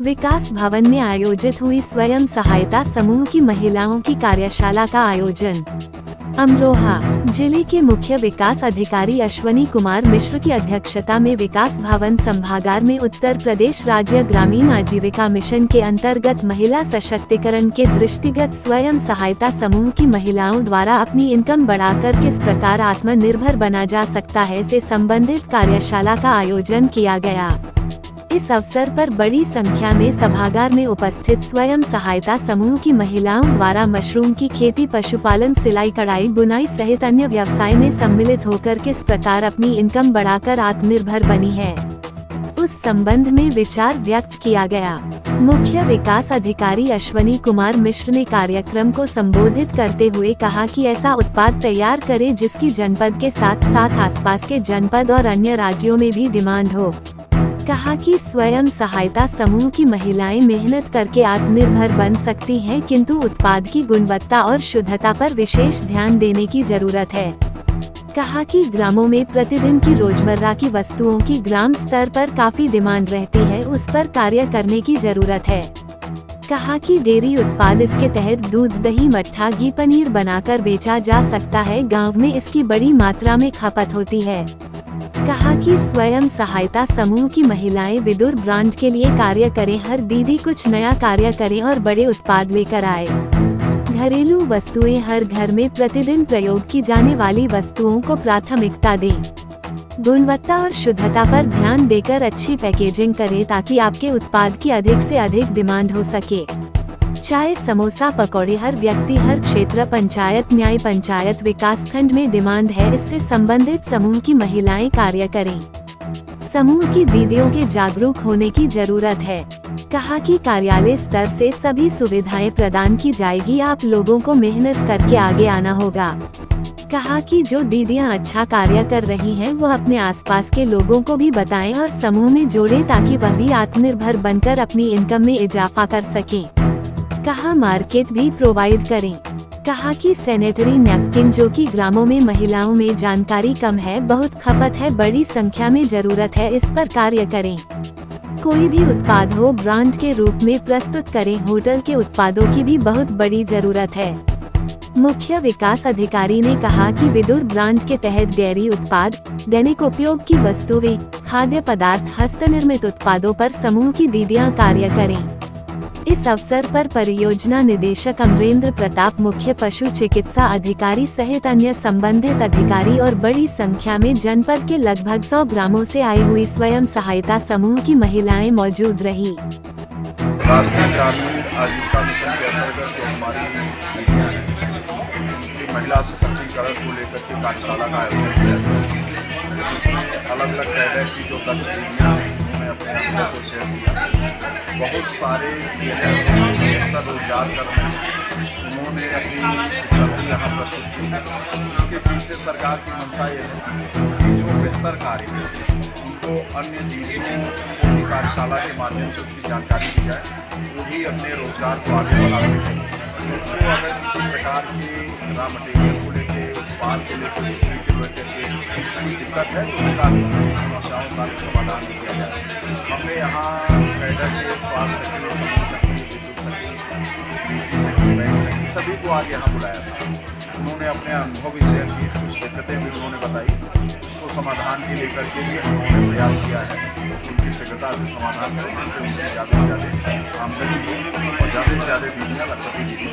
विकास भवन में आयोजित हुई स्वयं सहायता समूह की महिलाओं की कार्यशाला का आयोजन। अमरोहा जिले के मुख्य विकास अधिकारी अश्वनी कुमार मिश्र की अध्यक्षता में विकास भवन सभागार में उत्तर प्रदेश राज्य ग्रामीण आजीविका मिशन के अंतर्गत महिला सशक्तिकरण के दृष्टिगत स्वयं सहायता समूह की महिलाओं द्वारा अपनी इनकम बढ़ाकर किस प्रकार आत्मनिर्भर बना जा सकता है से संबंधित कार्यशाला का आयोजन किया गया। इस अवसर पर बड़ी संख्या में सभागार में उपस्थित स्वयं सहायता समूह की महिलाओं द्वारा मशरूम की खेती, पशुपालन, सिलाई कढ़ाई, बुनाई सहित अन्य व्यवसाय में सम्मिलित होकर किस प्रकार अपनी इनकम बढ़ाकर आत्मनिर्भर बनी है, उस संबंध में विचार व्यक्त किया गया। मुख्य विकास अधिकारी अश्वनी कुमार मिश्र ने कार्यक्रम को संबोधित करते हुए कहा कि ऐसा उत्पाद तैयार करें जिसकी जनपद के साथ साथ आसपास के जनपद और अन्य राज्यों में भी डिमांड हो। कहा कि स्वयं सहायता समूह की महिलाएं मेहनत करके आत्मनिर्भर बन सकती हैं, किंतु उत्पाद की गुणवत्ता और शुद्धता पर विशेष ध्यान देने की जरूरत है। कहा कि ग्रामों में प्रतिदिन की रोजमर्रा की वस्तुओं की ग्राम स्तर पर काफी डिमांड रहती है, उस पर कार्य करने की जरूरत है। कहा कि डेयरी उत्पाद इसके तहत दूध, दही, मट्ठा, घी, पनीर बनाकर बेचा जा सकता है। गाँव में इसकी बड़ी मात्रा में खपत होती है। कहा कि स्वयं सहायता समूह की महिलाएं विदुर ब्रांड के लिए कार्य करें, हर दीदी कुछ नया कार्य करें और बड़े उत्पाद लेकर आए। घरेलू वस्तुएं, हर घर में प्रतिदिन प्रयोग की जाने वाली वस्तुओं को प्राथमिकता दें। गुणवत्ता और शुद्धता पर ध्यान देकर अच्छी पैकेजिंग करें ताकि आपके उत्पाद की अधिक से अधिक डिमांड हो सके। चाय, समोसा, पकौड़े, हर व्यक्ति, हर क्षेत्र, पंचायत, न्याय पंचायत, विकास खंड में डिमांड है। इससे संबंधित समूह की महिलाएं कार्य करें। समूह की दीदियों के जागरूक होने की जरूरत है। कहा कि कार्यालय स्तर से सभी सुविधाएं प्रदान की जाएगी, आप लोगों को मेहनत करके आगे आना होगा। कहा कि जो दीदियां अच्छा कार्य कर रही हैं वो अपने आसपास के लोगों को भी बताएं और समूह में जोड़ें ताकि वह भी आत्मनिर्भर बनकर अपनी इनकम में इजाफा कर सकें। कहा मार्केट भी प्रोवाइड करें। कहा कि सैनिटरी नैपकिन, जो कि ग्रामों में महिलाओं में जानकारी कम है, बहुत खपत है, बड़ी संख्या में जरूरत है, इस पर कार्य करें। कोई भी उत्पाद हो ब्रांड के रूप में प्रस्तुत करें। होटल के उत्पादों की भी बहुत बड़ी जरूरत है। मुख्य विकास अधिकारी ने कहा कि विदुर ब्रांड के तहत डेयरी उत्पाद, दैनिक उपयोग की वस्तुएं, खाद्य पदार्थ, हस्तनिर्मित उत्पादों पर समूह की दीदियां कार्य करें। इस अवसर पर परियोजना निदेशक अमरेंद्र प्रताप, मुख्य पशु चिकित्सा अधिकारी सहित अन्य संबंधित अधिकारी और बड़ी संख्या में जनपद के लगभग 100 ग्रामों से आई हुई स्वयं सहायता समूह की महिलाएं मौजूद रही। राष्ट्रीय ग्रामीण आजीविका मिशन के अंतर्गत जो हमारी महिलाएं हैं, महिला सशक्तिकरण को लेकर के कार्यशाला का आयोजन किया गया, जिसमें अलग अलग कैडर की जो दक्षिणियाँ उन्होंने अपने अनुभव को शेयर किया। बहुत सारे सीनियर निरंतर रोजगार कर रहे हैं, उन्होंने अपनी उपलब्धि यहाँ प्रस्तुत की। इसके पीछे सरकार की मंशा ये है कि जो बेहतर कार्य है उनको अन्य दीदियों को भी कार्यशाला के माध्यम से उसकी जानकारी दी जाए, वो भी अपने रोजगार को आगे बढ़ा सकें। उनको अगर किसी प्रकार के रॉ मटेरियल को लेकर, उत्पाद को लेकर, कोई दिक्कत है तो उसका समस्याओं का समाधान किया जाए। हमने यहाँ कैडर के स्वास्थ्य सखी, समूह सखी, विद्युत सखी, कृषि सखी, बैंक सखी सभी को आज यहाँ बुलाया था। उन्होंने अपने अनुभव भी शेयर किए, कुछ दिक्कतें भी उन्होंने बताई, उसको समाधान के लेकर के लिए उन्होंने प्रयास किया है उनकी शीघ्रता से समाधान करें, जिससे उनसे ज़्यादा से ज़्यादा आमदनी हो और ज़्यादा से ज़्यादा दीदियाँ लखपति दीदी